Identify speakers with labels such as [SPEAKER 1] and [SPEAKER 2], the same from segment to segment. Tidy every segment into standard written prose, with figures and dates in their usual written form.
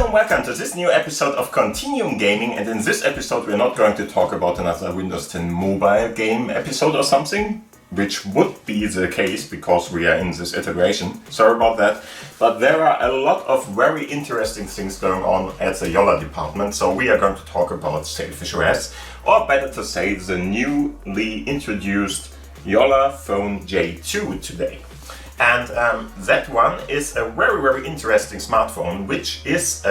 [SPEAKER 1] and welcome to this new episode of Continuum Gaming, and in this episode we're not going to talk about another Windows 10 mobile game episode or something, which would be the case because we are in this iteration, sorry about that, but there are a lot of very interesting things going on at the Jolla department, so we are going to talk about SailfishOS, or better to say the newly introduced Jolla Phone J2 today. And that one is a very interesting smartphone, which is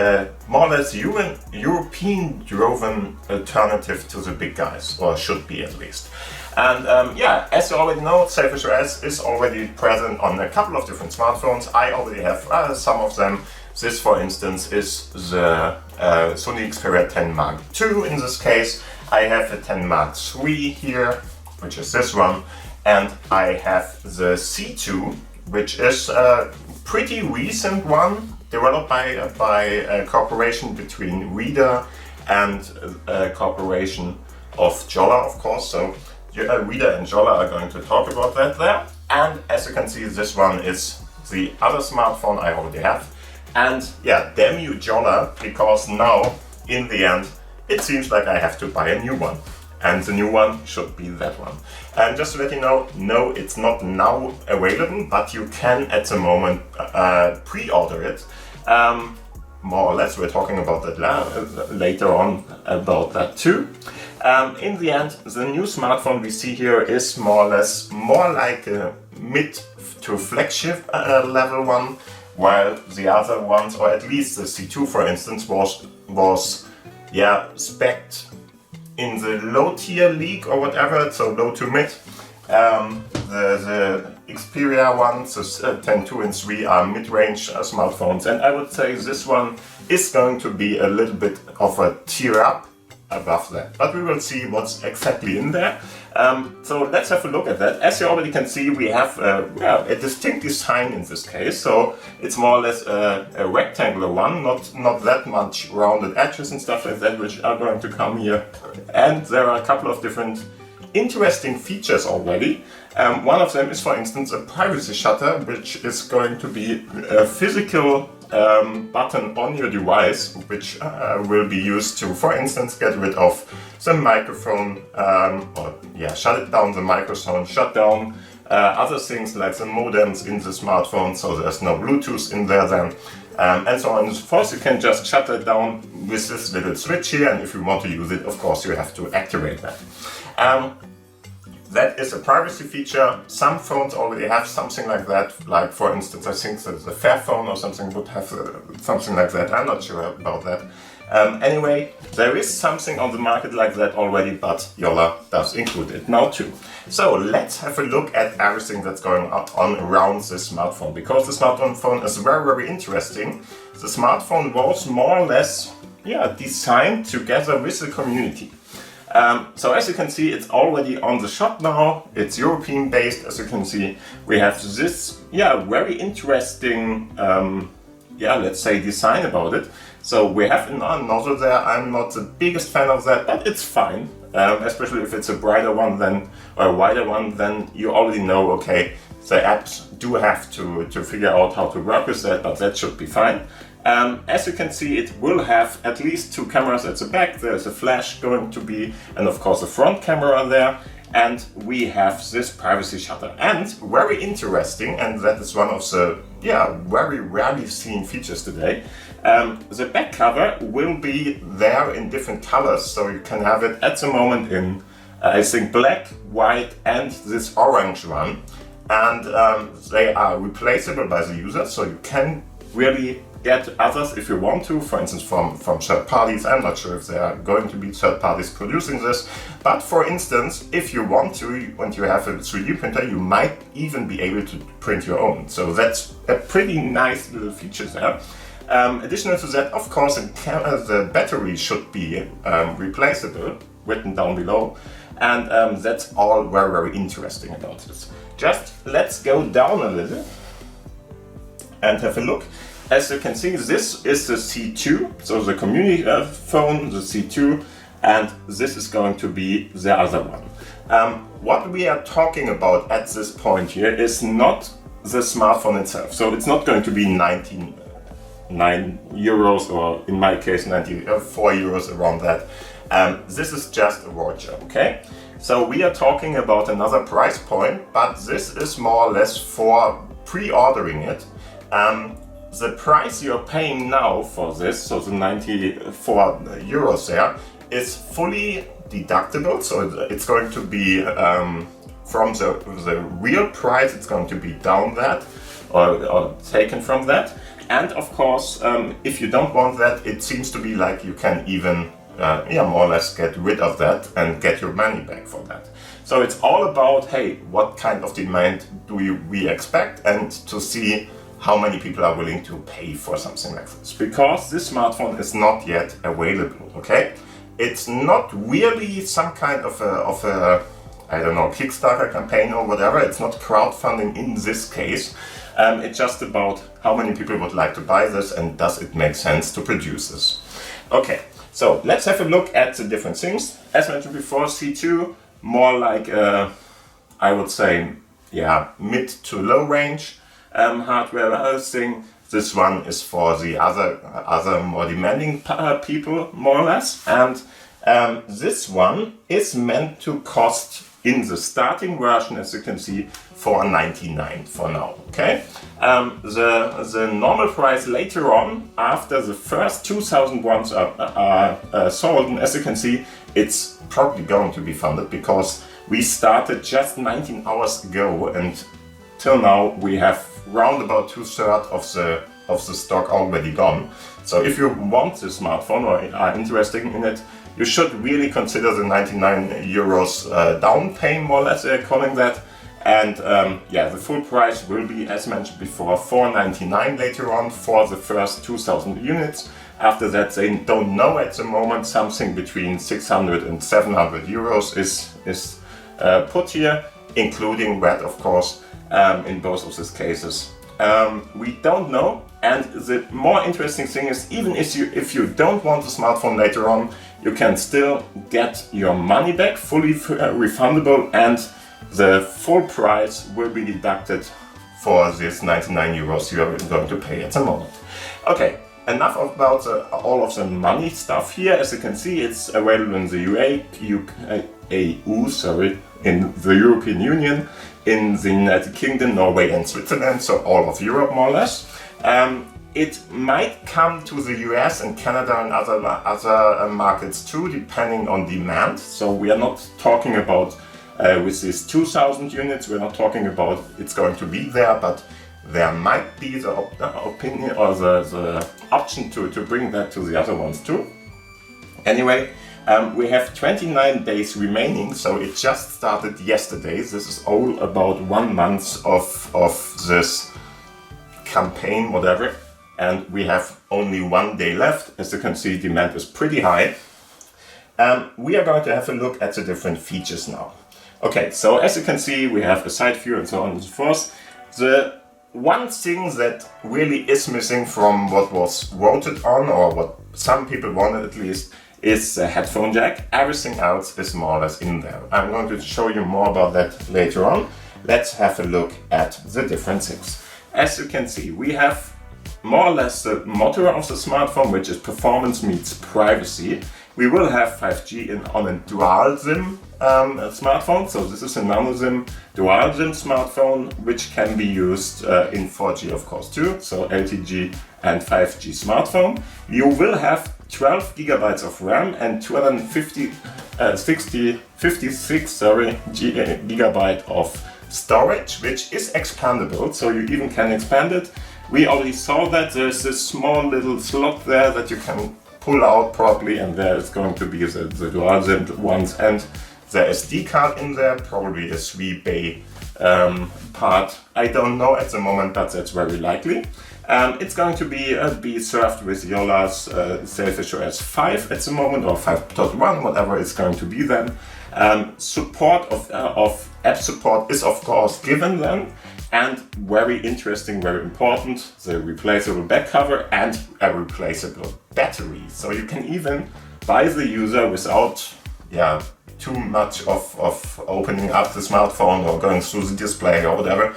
[SPEAKER 1] more or less European-driven alternative to the big guys, or should be at least. And as you already know, SailfishOS is already present on a couple of different smartphones. I already have some of them. This, for instance, is the Sony Xperia 10 Mark II in this case. I have a 10 Mark III here, which is this one. And I have the C2, which is a pretty recent one, developed by a cooperation between Reader and a cooperation of Jolla, of course. So Reader and Jolla are going to talk about that there. And as you can see, this one is the other smartphone I already have. And yeah, damn you Jolla, because now, in the end, it seems like I have to buy a new one. And the new one should be that one. And just to let you know, no, it's not now available, but you can at the moment pre-order it. More or less, we're talking about that later on about that too. In the end, the new smartphone we see here is more or less more like a mid to flagship level one, while the other ones, or at least the C2 for instance, was spec'd in the low tier league or whatever, so low to mid. The Xperia ones, the 10, 2 and 3 are mid-range smartphones, and I would say this one is going to be a little bit of a tier up above that. But we will see what's exactly in there. So let's have a look at that. As you already can see, we have a distinct design in this case. So it's more or less a rectangular one, not that much rounded edges and stuff like that, which are going to come here. And there are a couple of different interesting features already. One of them is, for instance, a privacy shutter, which is going to be a physical button on your device, which will be used to, for instance, get rid of the microphone, shut it down, the microphone, shut down other things like the modems in the smartphone, so there's no Bluetooth in there then, and so on and so forth. You can just shut it down with this little switch here, and if you want to use it, of course, you have to activate that. That is a privacy feature. Some phones already have something like that, like for instance, I think that the Fairphone or something would have something like that. I'm not sure about that. Anyway, there is something on the market like that already, but Jolla does include it now too. So let's have a look at everything that's going on around this smartphone, because the smartphone is very interesting. The smartphone was more or less designed together with the community. So as you can see, it's already on the shop now. It's European based, as you can see. We have this very interesting let's say design about it. So we have a nozzle there. I'm not the biggest fan of that, but it's fine. Especially if it's a brighter one or a wider one, then you already know, okay, the apps do have to figure out how to work with that, but that should be fine. As you can see, it will have at least 2 cameras at the back. There's a flash going to be, and of course a front camera there. And we have this privacy shutter. And very interesting, and that is one of the very rarely seen features today. The back cover will be there in different colors, so you can have it at the moment in I think black, white and this orange one. And they are replaceable by the user, so you can really get others if you want to, for instance from third parties. I'm not sure if there are going to be third parties producing this, but for instance, if you want to, and you have a 3D printer, you might even be able to print your own. So that's a pretty nice little feature there. Additional to that, of course, the battery should be replaceable, written down below, and that's all very interesting about this. Just let's go down a little and have a look. As you can see, this is the C2, so the community phone, the C2, and this is going to be the other one. What we are talking about at this point here is not the smartphone itself, so it's not going to be 19 €99, or in my case 94 euros, around that. This is just a voucher, okay? So we are talking about another price point, but this is more or less for pre-ordering it. The price you're paying now for this, so the 94 euros there, is fully deductible, so it's going to be from the real price, it's going to be down that, or taken from that. And of course, if you don't want that, it seems to be like you can even more or less get rid of that and get your money back for that. So it's all about, hey, what kind of demand do we expect, and to see how many people are willing to pay for something like this. Because this smartphone is not yet available, okay? It's not really some kind of a I don't know, Kickstarter campaign or whatever. It's not crowdfunding in this case. It's just about how many people would like to buy this, and does it make sense to produce this. Okay, so let's have a look at the different things. As mentioned before, C2, more like I would say, yeah, mid to low range hardware thing. This one is for the other more demanding people, more or less. And this one is meant to cost, in the starting version, as you can see, $499 for now. Okay, the normal price later on, after the first 2,000 ones are sold, and as you can see, it's probably going to be funded, because we started just 19 hours ago, and till now we have round about 2/3 of the stock already gone. So if you want this smartphone or are interested in it, you should really consider the 99 euros down payment, more or less they're calling that. And yeah, the full price will be, as mentioned before, $499 later on for the first 2,000 units. After that, they don't know at the moment. Something between 600 and 700 euros is put here, including VAT, of course, in both of these cases. We don't know. And the more interesting thing is, even if you don't want the smartphone later on, you can still get your money back, fully refundable, and the full price will be deducted for this 99 euros you are going to pay at the moment. Okay, enough about all of the money stuff here. As you can see, it's available in the in the European Union, in the United Kingdom, Norway and Switzerland, so all of Europe more or less. It might come to the US and Canada and other markets too, depending on demand. So we are not talking about with these 2,000 units, we're not talking about it's going to be there, but there might be the opinion or the option to bring that to the other ones too. Anyway, we have 29 days remaining, so it just started yesterday. This is all about 1 month of this campaign, whatever, and we have only 1 day left. As you can see, demand is pretty high. We are going to have a look at the different features now. Okay, so as you can see, we have a side view and so on and so forth. The one thing that really is missing from what was voted on, or what some people wanted at least, is the headphone jack. Everything else is more or less in there. I'm going to show you more about that later on. Let's have a look at the different things. As you can see, we have more or less the motto of the smartphone, which is performance meets privacy. We will have 5G on a dual SIM smartphone. So this is a nano SIM dual SIM smartphone, which can be used in 4G, of course, too. So LTE and 5G smartphone. You will have 12 gigabytes of RAM and 256 gigabyte of storage, which is expandable, so you even can expand it. We already saw that there's this small little slot there that you can pull out probably, and there is going to be the dual SIM ones and the SD card in there, probably a 3-bay part. I don't know at the moment, but that's very likely. It's going to be served with Jolla's SailfishOS 5 at the moment, or 5.1, whatever it's going to be then. Support of app support is of course given then, and very interesting, very important, the replaceable back cover and a replaceable battery. So you can even buy the user without too much of opening up the smartphone or going through the display or whatever.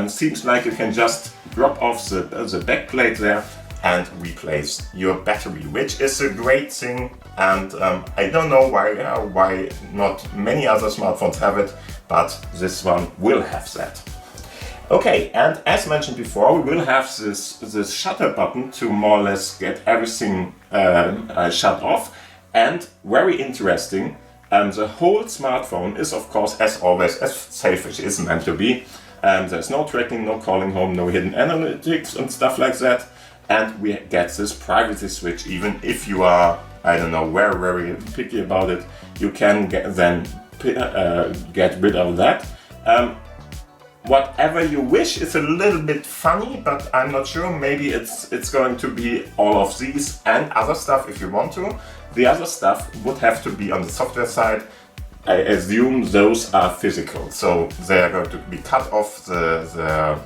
[SPEAKER 1] Seems like you can just drop off the back plate there and replace your battery, which is a great thing. And I don't know why not many other smartphones have it, but this one will have that. Okay, and as mentioned before, we will have this shutter button to more or less get everything shut off. And very interesting, the whole smartphone is, of course, as always, as Sailfish is meant to be. There's no tracking, no calling home, no hidden analytics and stuff like that. And we get this privacy switch. Even if you are, I don't know, very picky about it, you can get rid of that. Whatever you wish is a little bit funny, but I'm not sure. Maybe it's going to be all of these and other stuff if you want to. The other stuff would have to be on the software side. I assume those are physical, so they are going to be cut off the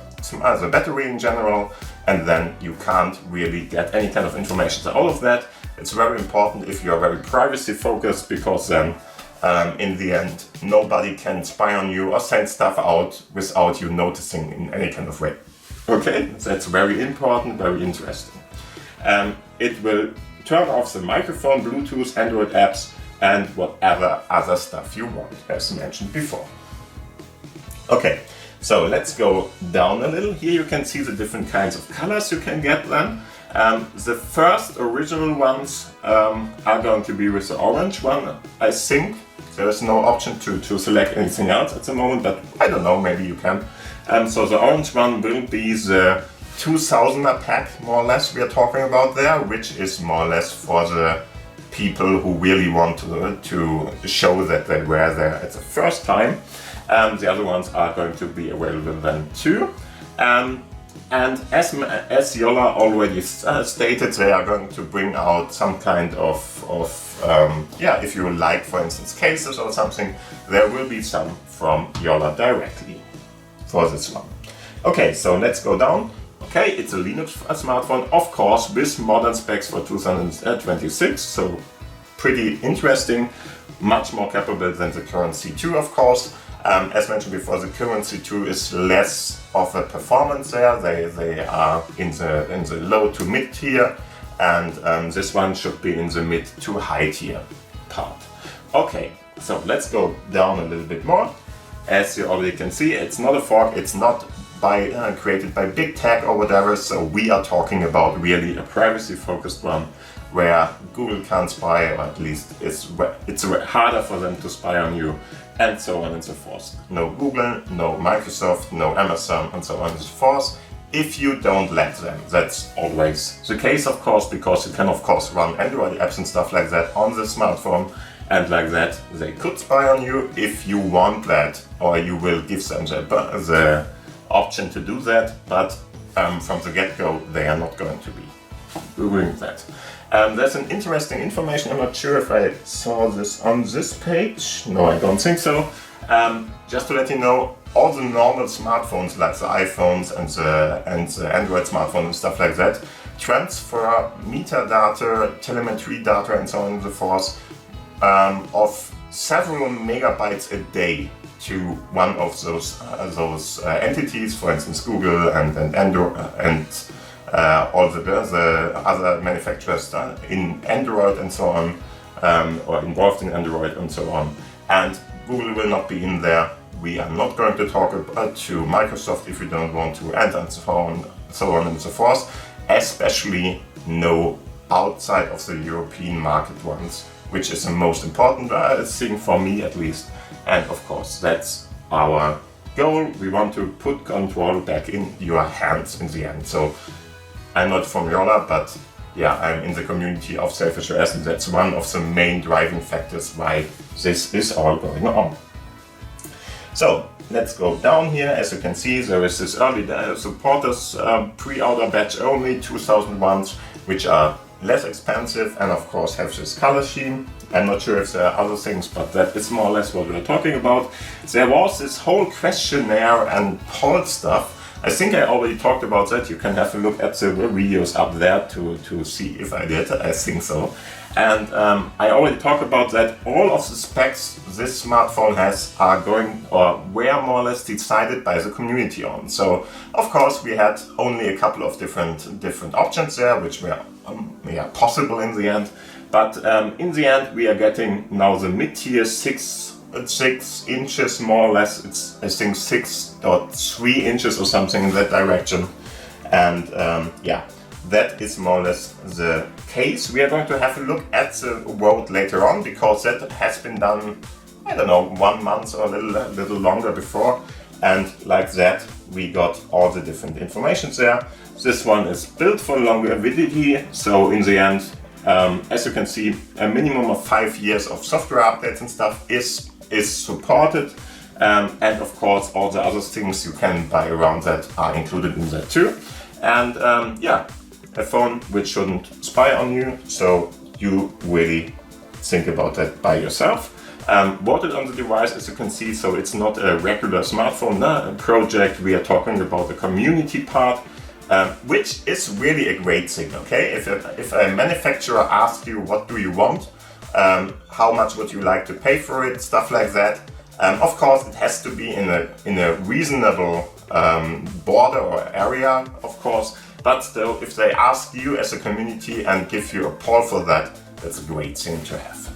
[SPEAKER 1] battery in general, and then you can't really get any kind of information. So all of that, it's very important if you are very privacy focused, because then in the end, nobody can spy on you or send stuff out without you noticing in any kind of way. Okay, that's very important, very interesting. It will turn off the microphone, Bluetooth, Android apps, and whatever other stuff you want, as mentioned before. Okay, so let's go down a little. Here you can see the different kinds of colors you can get then. The first original ones are going to be with the orange one, I think. There is no option to select anything else at the moment, but I don't know, maybe you can. So the orange one will be the 2000er pack, more or less, we are talking about there, which is more or less for the people who really want to show that they were there at the first time. The other ones are going to be available then too. And as Jolla already stated, they are going to bring out some kind of if you like, for instance, cases or something, there will be some from Jolla directly for this one. Okay, so let's go down. Okay, it's a Linux smartphone, of course, with modern specs for 2026, so pretty interesting, much more capable than the current C2, of course. As mentioned before, the current C2 is less of a performance there. They are in the low to mid tier, and this one should be in the mid to high tier part. Okay, so let's go down a little bit more. As you already can see, it's not a fork, it's not created by big tech or whatever, so we are talking about really a privacy focused one where Google can't spy, or at least it's harder for them to spy on you, and so on and so forth. No Google, no Microsoft, no Amazon, and so on and so forth, if you don't let them. That's always the case, of course, because you can of course run Android apps and stuff like that on the smartphone, and like that they could spy on you if you want that, or you will give them the option to do that, but from the get-go they are not going to be doing that. There's an interesting information, I'm not sure if I saw this on this page, no I don't think so. Just to let you know, all the normal smartphones like the iPhones and the Android smartphones and stuff like that transfer metadata, telemetry data and so on and so forth of several megabytes a day to one of those entities, for instance Google and Android and all the other manufacturers in Android and so on, or involved in Android and so on. And Google will not be in there. We are not going to talk about to Microsoft if we don't want to, and so on and so forth. Especially no outside of the European market ones, which is the most important thing for me at least. And of course, that's our goal. We want to put control back in your hands in the end. So I'm not from Jolla, but yeah, I'm in the community of SailfishOS, and that's one of the main driving factors why this is all going on. So let's go down here. As you can see, there is this early supporters pre-order batch only, 2000 ones, which are less expensive and of course have this color scheme. I'm not sure if there are other things, but that is more or less what we're talking about. There was this whole questionnaire and poll stuff I think I already talked about that. You can have a look at the videos up there to see if I did. I think so. And I already talked about that. All of the specs this smartphone has are going or were more or less decided by the community on. So of course we had only a couple of different options there, which were possible in the end. But in the end we are getting now the mid-tier 6 inches more or less. It's I think 6.3 inches or something in that direction. And yeah, that is more or less the case. We are going to have a look at the road later on, because that has been done, I don't know, 1 month or a little longer before. And like that, we got all the different informations there. This one is built for longevity, so in the end, as you can see, a minimum of 5 years of software updates and stuff is supported. And of course, all the other things you can buy around that are included in that too. And yeah, a phone which shouldn't spy on you, so you really think about that by yourself. What is on the device, as you can see, so it's not a regular smartphone project. We are talking about the community part, which is really a great thing. Okay, if a manufacturer asks you what do you want, how much would you like to pay for it, stuff like that. Of course, it has to be in a reasonable border or area, of course. But still, if they ask you as a community and give you a poll for that, that's a great thing to have.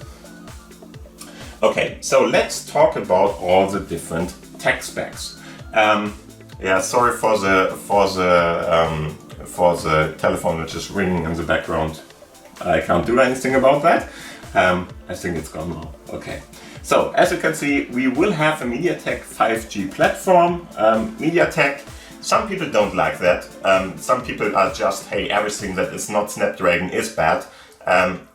[SPEAKER 1] Okay, so let's talk about all the different tech specs. Yeah, sorry for the telephone which is ringing in the background. I can't do anything about that. I think it's gone now. Okay. So as you can see, we will have a MediaTek 5G platform. MediaTek, some people don't like that. Some people are just, hey, everything that is not Snapdragon is bad.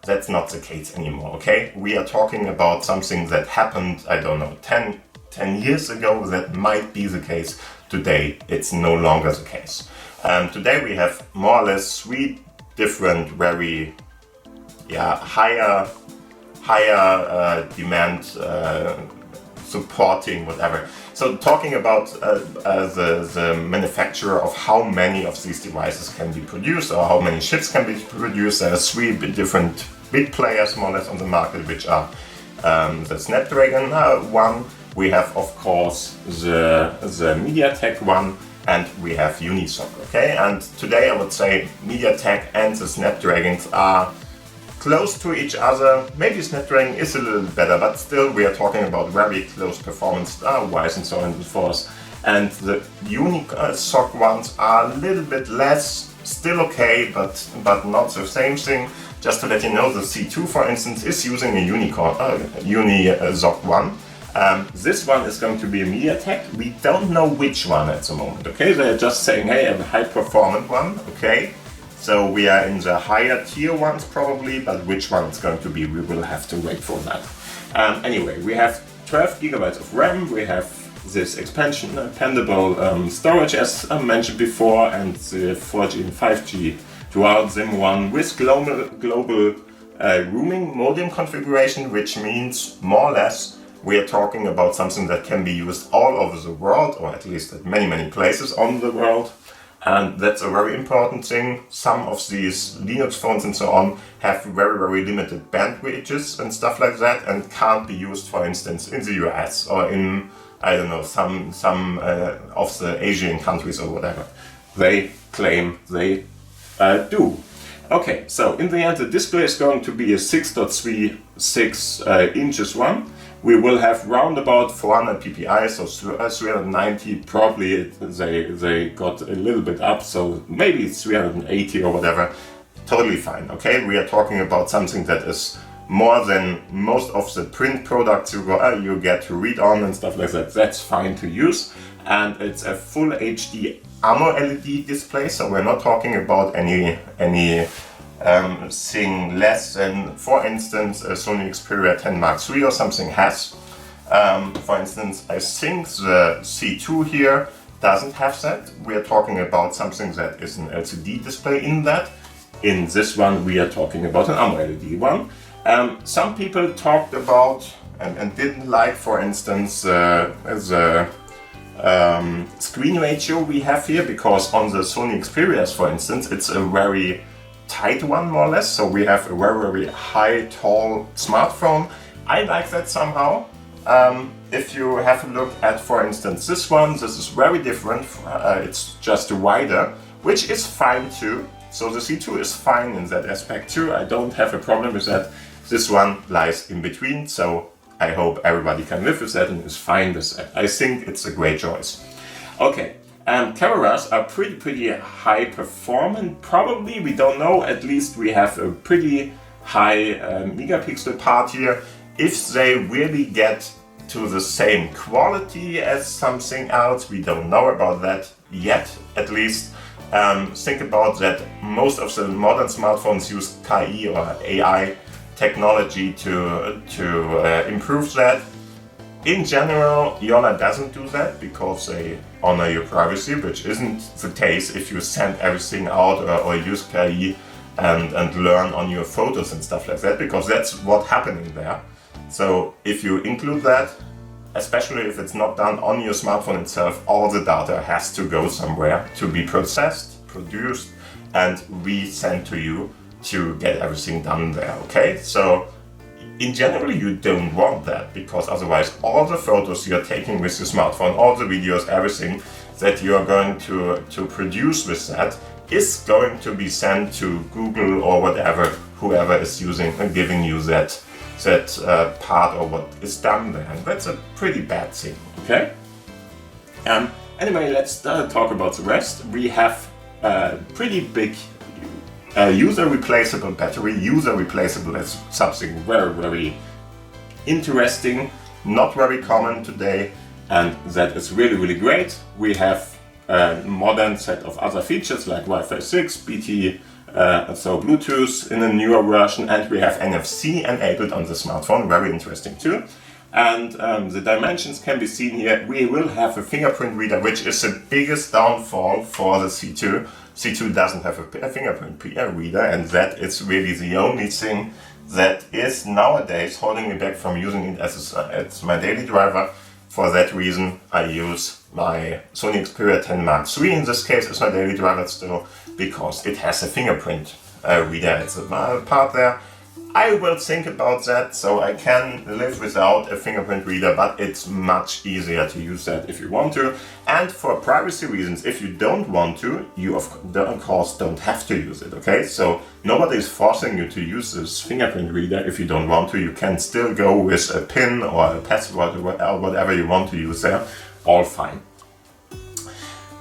[SPEAKER 1] That's not the case anymore, okay? We are talking about something that happened, I don't know, 10 years ago. That might be the case. Today, it's no longer the case. Today we have more or less 3 different very higher demand supporting whatever. So talking about the manufacturer of how many of these devices can be produced or how many chips can be produced, there are 3 different big players more or less on the market, which are the Snapdragon one, we have of course the MediaTek one, and we have Unisoc, okay? And today I would say MediaTek and the Snapdragons are close to each other. Maybe Snapdragon is a little better, but still we are talking about very close performance wise and so on and so forth. And the Unisoc ones are a little bit less, still okay, but not the same thing. Just to let you know, the C2 for instance is using a Unisoc one. This one is going to be a MediaTek. We don't know which one at the moment, okay? They're just saying, hey, a high performant one, okay? So we are in the higher tier ones probably, but which one it's going to be, we will have to wait for that. Anyway, we have 12 gigabytes of RAM, we have this expandable storage as I mentioned before, and the 4G and 5G dual SIM one with global roaming modem configuration, which means more or less we are talking about something that can be used all over the world, or at least at many places on the world. And that's a very important thing. Some of these Linux phones and so on have very limited bandwidths and stuff like that, and can't be used, for instance, in the US or in, I don't know, some of the Asian countries or whatever. They claim they do. Okay, so in the end the display is going to be a 6.36 inches one. We will have round about 400 ppi, so 390 probably. They got a little bit up, so maybe 380 or whatever. Totally fine, okay? We are talking about something that is more than most of the print products you get to read on and stuff like that. That's fine to use. And it's a full HD AMOLED display, so we're not talking about any thing less than, for instance, a Sony Xperia 10 Mark III or something has. For instance, I think the C2 here doesn't have that. We are talking about something that is an LCD display in that. In this one we are talking about an AMOLED one. Some people talked about and didn't like, for instance, the screen ratio we have here, because on the Sony Xperia's, for instance, it's a very tight one, more or less. So we have a very, very high, tall smartphone. I like that somehow. If you have a look at, for instance, this one, this is very different. It's just wider, which is fine too. So the C2 is fine in that aspect too. I don't have a problem with that. This one lies in between, so I hope everybody can live with that and is fine with that. I think it's a great choice. Okay, cameras are pretty high performant. Probably, we don't know, at least we have a pretty high megapixel part here. If they really get to the same quality as something else, we don't know about that yet, at least. Think about that most of the modern smartphones use KI or AI technology to improve that. In general, Jolla doesn't do that because they honor your privacy, which isn't the case if you send everything out or use KI and learn on your photos and stuff like that, because that's what's happening there. So if you include that, especially if it's not done on your smartphone itself, all the data has to go somewhere to be processed, produced, and resent to you to get everything done there, okay? So in general, you don't want that, because otherwise all the photos you're taking with your smartphone, all the videos, everything that you're going to produce with that is going to be sent to Google or whatever, whoever is using and giving you that part or what is done there, and that's a pretty bad thing, okay? Anyway, let's talk about the rest. We have a pretty big user replaceable battery. User replaceable is something very interesting, not very common today, and that is really great. We have a modern set of other features like Wi-Fi 6, BT, so Bluetooth in a newer version, and we have NFC enabled on the smartphone, very interesting too. And the dimensions can be seen here. We will have a fingerprint reader, which is the biggest downfall for the C2. C2 doesn't have a fingerprint reader, and that is really the only thing that is nowadays holding me back from using it as my daily driver. For that reason, I use my Sony Xperia 10 Mark III in this case as my daily driver still, because it has a fingerprint reader. It's a part there. I will think about that, so I can live without a fingerprint reader, but it's much easier to use that if you want to. And for privacy reasons, if you don't want to, you of course don't have to use it, okay? So nobody is forcing you to use this fingerprint reader. If you don't want to, you can still go with a PIN or a password or whatever you want to use there, all fine.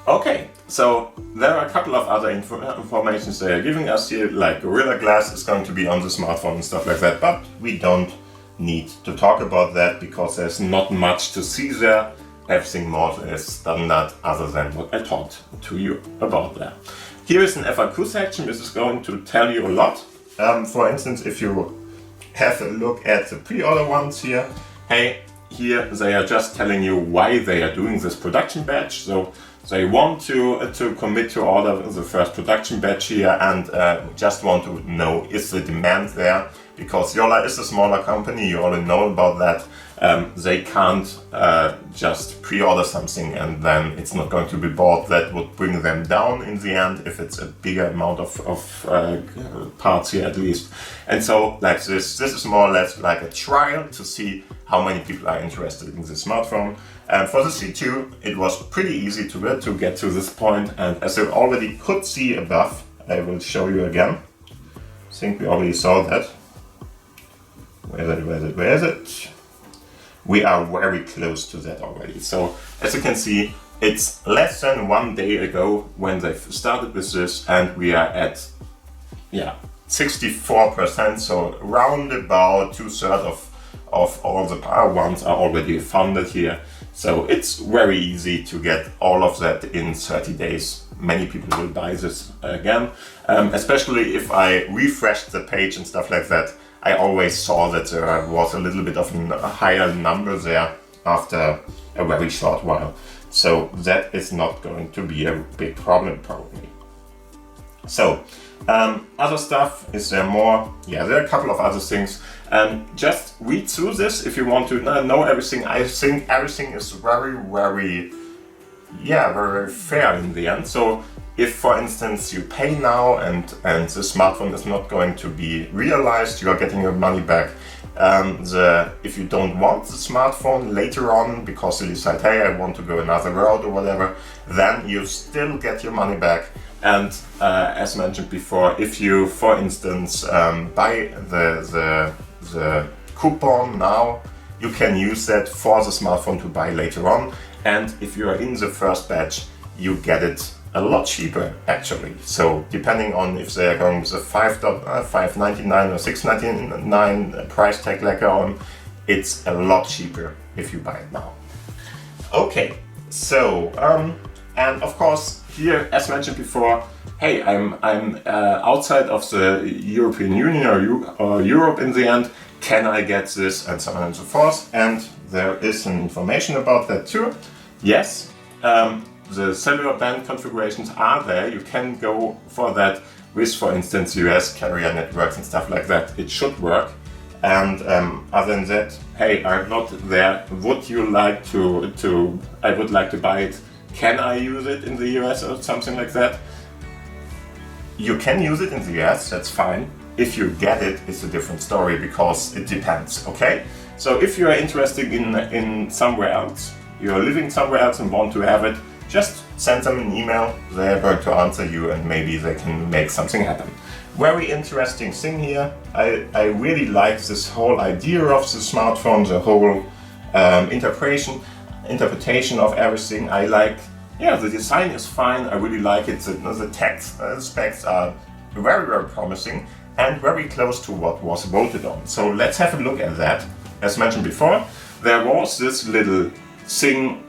[SPEAKER 1] Okay, so there are a couple of other informations they are giving us here, like Gorilla Glass is going to be on the smartphone and stuff like that, but we don't need to talk about that because there's not much to see there. Everything more is standard other than what I talked to you about there. Here is an FAQ section. This is going to tell you a lot. For instance, if you have a look at the pre-order ones here, hey, here they are just telling you why they are doing this production batch. So they want to commit to order the first production batch here and just want to know, is the demand there? Because Jolla is a smaller company, you already know about that. They can't just pre-order something and then it's not going to be bought. That would bring them down in the end if it's a bigger amount of parts here at least. And so like this is more or less like a trial to see how many people are interested in the smartphone. For the C2, it was pretty easy to get to this point, and as you already could see above, I will show you again. I think we already saw that. Where is it? We are very close to that already. So as you can see, it's less than 1 day ago when they started with this, and we are at 64%, so round about 2/3 of all the power ones are already funded here. So it's very easy to get all of that in 30 days. Many people will buy this again, especially if I refreshed the page and stuff like that. I always saw that there was a little bit of a higher number there after a very short while. So that is not going to be a big problem probably. So other stuff, is there more? Yeah, there are a couple of other things. Just read through this if you want to know everything. I think everything is very yeah, very fair in the end. So if, for instance, you pay now and the smartphone is not going to be realized, you are getting your money back. If you don't want the smartphone later on because you decide, hey, I want to go another route or whatever, then you still get your money back. And as mentioned before, if you, for instance, buy the coupon now, you can use that for the smartphone to buy later on. And if you are in the first batch, you get it a lot cheaper actually. So depending on if they are going with a $5.99 or $6.99 price tag later on, it's a lot cheaper if you buy it now. Okay, so and of course here, as mentioned before, hey, I'm outside of the European Union or Europe in the end. Can I get this, and so on and so forth? And there is some information about that too. Yes. The cellular band configurations are there. You can go for that with, for instance, US carrier networks and stuff like that. It should work. And other than that, hey, I'm not there. Would you like to? I would like to buy it. Can I use it in the US or something like that? You can use it in the US. That's fine. If you get it, it's a different story because it depends. Okay. So if you are interested in somewhere else, you are living somewhere else and want to have it, just send them an email, they're going to answer you and maybe they can make something happen. Very interesting thing here. I really like this whole idea of the smartphone, the whole interpretation of everything. I like, yeah, the design is fine, I really like it. The text specs are very, very promising and very close to what was voted on. So let's have a look at that. As mentioned before, there was this little thing,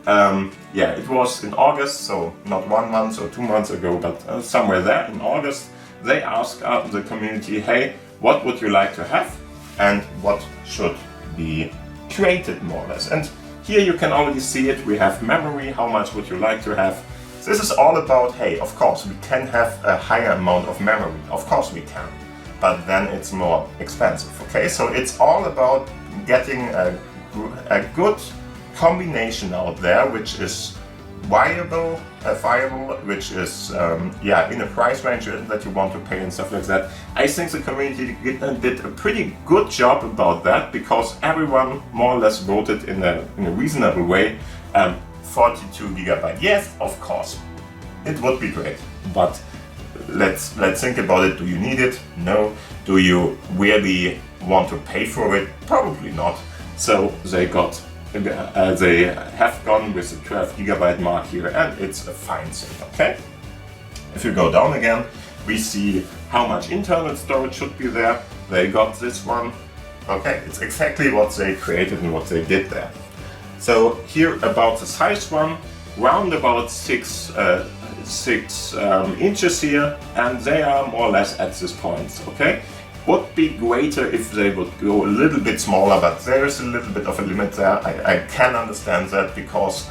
[SPEAKER 1] yeah, it was in August, so not 1 month or 2 months ago, but somewhere there in August, they asked the community, hey, what would you like to have and what should be created more or less. And here you can already see it. We have memory, how much would you like to have. This is all about, hey, of course we can have a higher amount of memory, of course we can, but then it's more expensive, okay? So it's all about getting a good combination out there, which is viable, which is yeah, in a price range that you want to pay and stuff like that. I think the community did a pretty good job about that because everyone more or less voted in a reasonable way. 42 gigabyte. Yes, of course, it would be great, but let's think about it. Do you need it? No. Do you really want to pay for it? Probably not. So they have gone with the 12 gigabyte mark here, and it's a fine thing, okay? If you go down again, we see how much internal storage should be there. They got this one. Okay, it's exactly what they created and what they did there. So here about the size one, round about 6 inches here, and they are more or less at this point, okay? Would be greater if they would go a little bit smaller, but there is a little bit of a limit there. I can understand that because,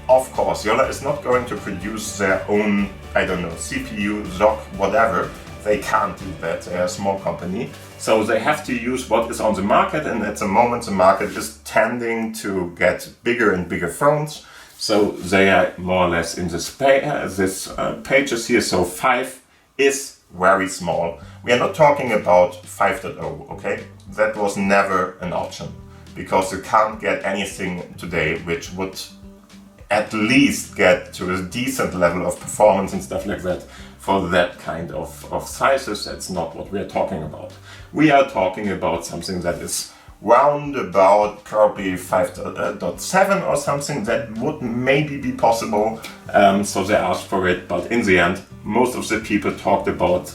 [SPEAKER 1] of course, Jolla is not going to produce their own, I don't know, CPU, ZOC, whatever. They can't do that, they're a small company. So they have to use what is on the market, and at the moment the market is tending to get bigger and bigger phones. So they are more or less in this pages here, so 5 is very small. We are not talking about 5.0, okay? That was never an option because you can't get anything today which would at least get to a decent level of performance and stuff like that for that kind of sizes. That's not what we are talking about. We are talking about something that is round about probably 5.7 or something that would maybe be possible. So they asked for it, but in the end, most of the people talked about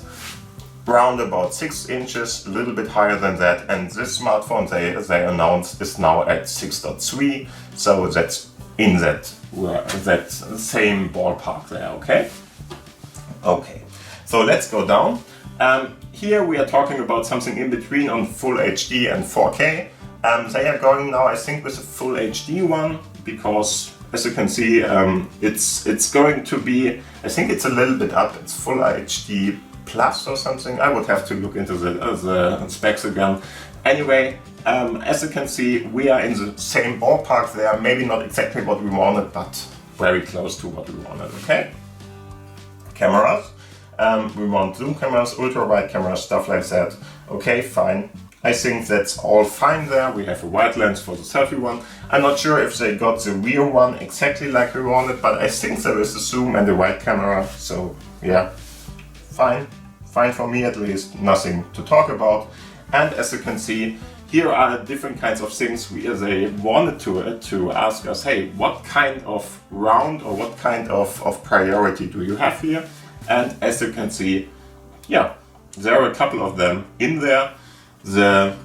[SPEAKER 1] round about 6 inches, a little bit higher than that. And this smartphone they announced is now at 6.3. So that's in that same ballpark there, okay? Okay, so let's go down. Here we are talking about something in between on Full HD and 4K. They are going now, I think, with a Full HD one because, as you can see, it's going to be, I think it's a little bit up. It's Full HD Plus or something. I would have to look into the specs again. Anyway, as you can see, we are in the same ballpark there. Maybe not exactly what we wanted, but very close to what we wanted, okay? Cameras. We want zoom cameras, ultra wide cameras, stuff like that. Okay, fine. I think that's all fine there. We have a wide lens for the selfie one. I'm not sure if they got the rear one exactly like we wanted, but I think there is a zoom and a wide camera. So yeah, fine. Fine for me at least, nothing to talk about. And as you can see, here are different kinds of things they wanted to ask us, hey, what kind of round or what kind of priority do you have here? And as you can see, yeah, there are a couple of them in there. The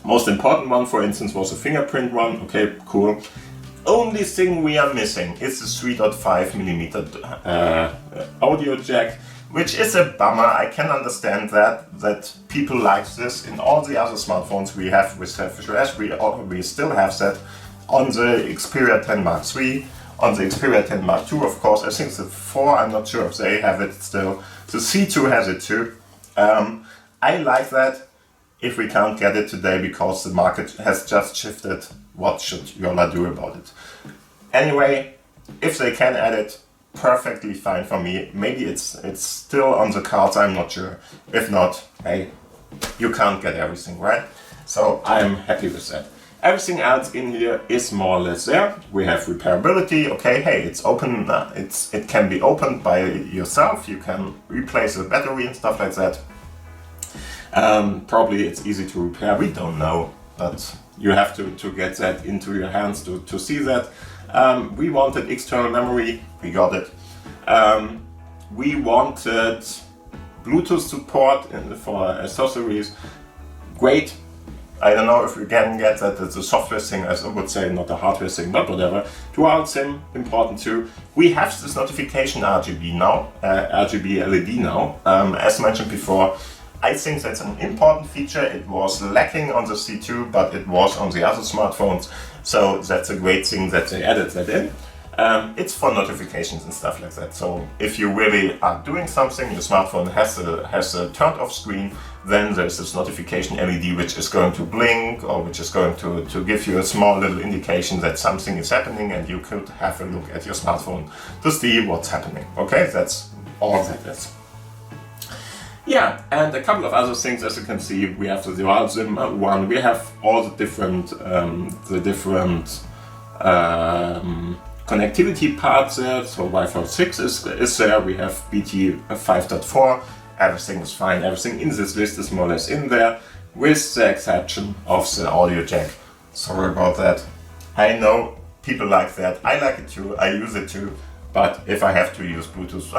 [SPEAKER 1] most important one, for instance, was a fingerprint one. Okay, cool. Only thing we are missing is the 3.5mm audio jack, which is a bummer. I can understand that people like this. In all the other smartphones we have with SailfishOS, we still have that on the Xperia 10 Mark III, on the Xperia 10 Mark II, of course. I think the 4, I'm not sure if they have it still. The C2 has it too. I like that. If we can't get it today because the market has just shifted, what should Jolla do about it? Anyway, if they can add it, perfectly fine for me. Maybe it's still on the cards, I'm not sure. If not, hey, you can't get everything, right? So I'm happy with that. Everything else in here is more or less there. We have repairability. Okay, hey, it's open. It can be opened by yourself. You can replace the battery and stuff like that. Probably it's easy to repair, we don't know, but you have to get that into your hands to see that. We wanted external memory, we got it. We wanted Bluetooth support for accessories, great. I don't know if we can get that, it's a software thing, as I would say, not a hardware thing, but whatever. Dual SIM, important too. We have this notification RGB now, RGB LED now, as mentioned before. I think that's an important feature. It was lacking on the C2, but it was on the other smartphones. So that's a great thing that they added that in. It's for notifications and stuff like that. So if you really are doing something, your smartphone has a turned off screen, then there's this notification LED which is going to blink or which is going to give you a small little indication that something is happening and you could have a look at your smartphone to see what's happening. Okay, that's all that is. Yeah, and a couple of other things, as you can see, we have the dual SIM one. We have all the different connectivity parts there. So Wi-Fi 6 is there. We have BT 5.4. Everything is fine. Everything in this list is more or less in there, with the exception of the audio jack. Sorry about that. I know people like that. I like it too. I use it too. But if I have to use Bluetooth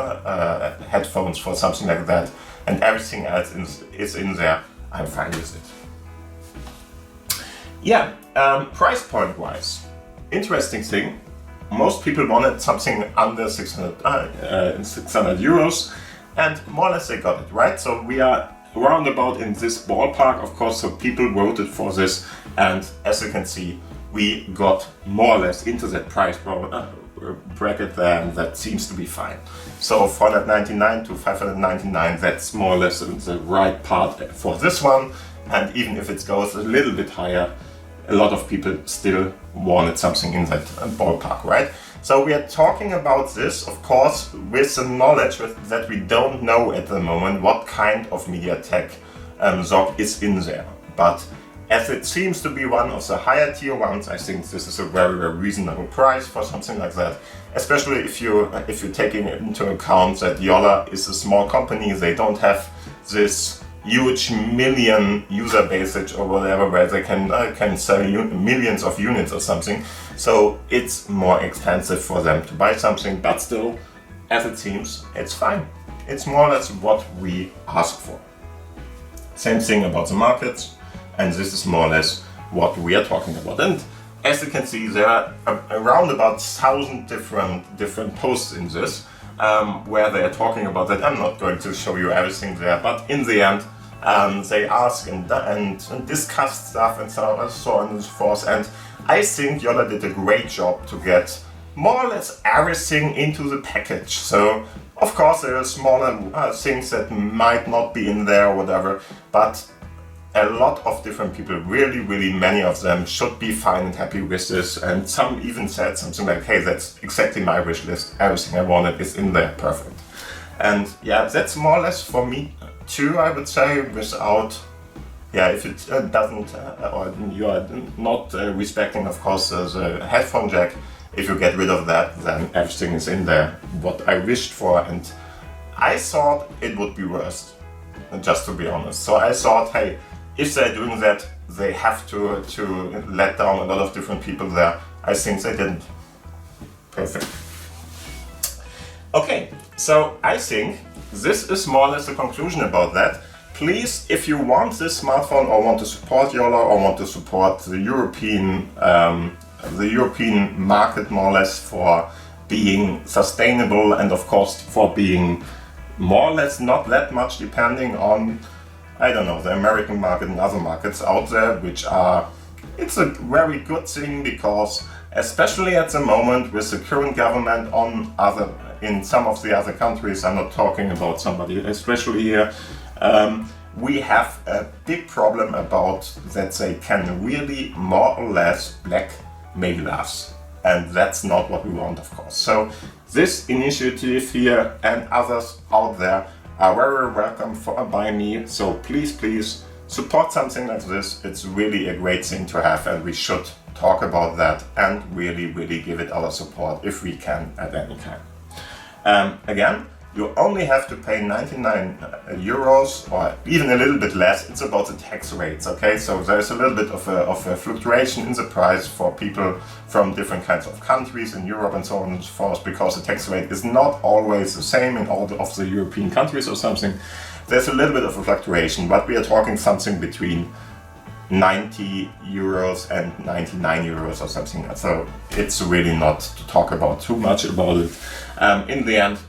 [SPEAKER 1] headphones for something like that, and everything else is in there, I'm fine with it. Yeah, price point wise, interesting thing. Most people wanted something under 600 euros, and more or less they got it, right? So we are around about in this ballpark, of course, so people voted for this, and as you can see, we got more or less into that price bracket there, and that seems to be fine. So 499 to 599, that's more or less the right part for this one, and even if it goes a little bit higher, a lot of people still wanted something in that ballpark, right? So we are talking about this, of course, with the knowledge that we don't know at the moment what kind of MediaTek SoC is in there. But as it seems to be one of the higher tier ones, I think this is a very, very reasonable price for something like that. Especially if you're taking into account that Jolla is a small company, they don't have this huge million user base or whatever where they can sell millions of units or something. So it's more expensive for them to buy something, but still, as it seems, it's fine. It's more or less what we ask for. Same thing about the markets, and this is more or less what we are talking about. And as you can see, there are around about 1,000 different posts in this, where they are talking about that. I'm not going to show you everything there, but in the end, they ask and discuss stuff and so on and so forth. And I think Jolla did a great job to get more or less everything into the package. So of course there are smaller things that might not be in there or whatever, but a lot of different people, really many of them, should be fine and happy with this, and some even said something like, hey, that's exactly my wish list, everything I wanted is in there, perfect. And yeah, that's more or less for me too, I would say, without, yeah, if it doesn't, or you are not respecting, of course, the headphone jack, if you get rid of that, then everything is in there, what I wished for, and I thought it would be worse, just to be honest. So I thought, hey, if they're doing that, they have to let down a lot of different people there. I think they didn't. Perfect. Okay, so I think this is more or less the conclusion about that. Please, if you want this smartphone or want to support Jolla or want to support the European market more or less for being sustainable and of course for being more or less not that much depending on, I don't know, the American market and other markets out there, which are, it's a very good thing because especially at the moment with the current government in some of the other countries, I'm not talking about somebody especially here, we have a big problem about that they can really more or less blackmail us. And that's not what we want, of course. So this initiative here and others out there are very welcome by me. So please support something like this. It's really a great thing to have, and we should talk about that and really give it our support if we can at any time. Again, you only have to pay 99 euros or even a little bit less. It's about the tax rates, okay? So there's a little bit of a fluctuation in the price for people from different kinds of countries in Europe and so on and so forth, because the tax rate is not always the same in all of the European countries or something. There's a little bit of a fluctuation, but we are talking something between 90 euros and 99 euros or something. So it's really not to talk about too much about it. In the end,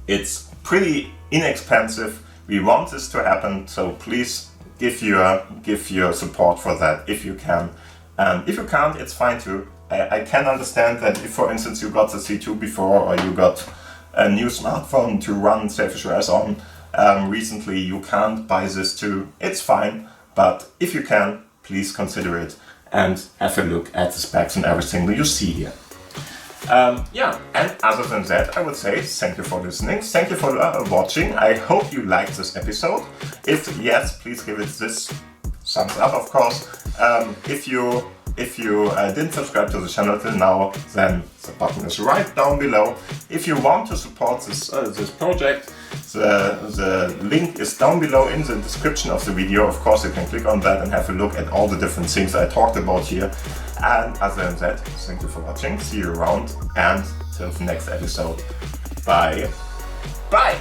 [SPEAKER 1] it's pretty inexpensive. We want this to happen, so please give your support for that if you can. If you can't, it's fine too. I can understand that if, for instance, you got the C2 before, or you got a new smartphone to run SailfishOS on recently, you can't buy this too. It's fine, but if you can, please consider it and have a look at the specs and everything that you see here. Yeah, and other than that, I would say thank you for listening, thank you for watching. I hope you liked this episode. If yes, please give it this thumbs up, of course. If you didn't subscribe to the channel till now, then the button is right down below. If you want to support this project, the link is down below in the description of the video. Of course, you can click on that and have a look at all the different things I talked about here. And other than that, thank you for watching, see you around, and till the next episode. Bye. Bye!